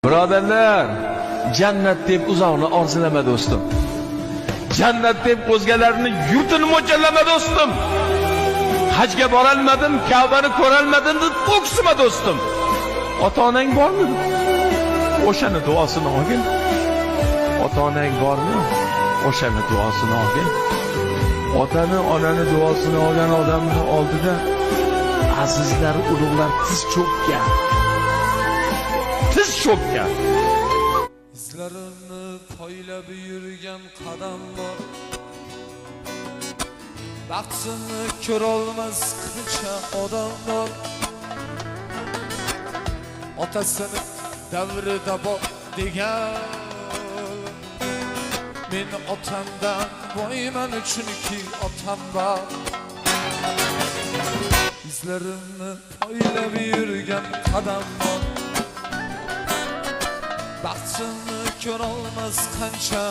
Birodarlar, jannat deb uzoqni orzulama do'stim. Jannat deb o'zgalarning yurtini mo'ljallama do'stim. Hajga borolmadim, Ka'bani ko'rolmadim deb o'ksima do'stim. Ota-onang bormi? O'shani duosini olgin. Ota-onang bormi? O'shani duosini olgin. Otani, onani duosini olgan odamning oldida azizlar, ulug'lar tiz cho'kkan. Tiz cho'kkan. İzlarini poylab yurgan qadam bor. Baxtini ko'rolmas qancha odam bor. Otasini davrida bor degan. Men otamdan boyman chunki otam bor. İzlarini poylab yurgan qadam bor. Baxtini ko'rolmas qancha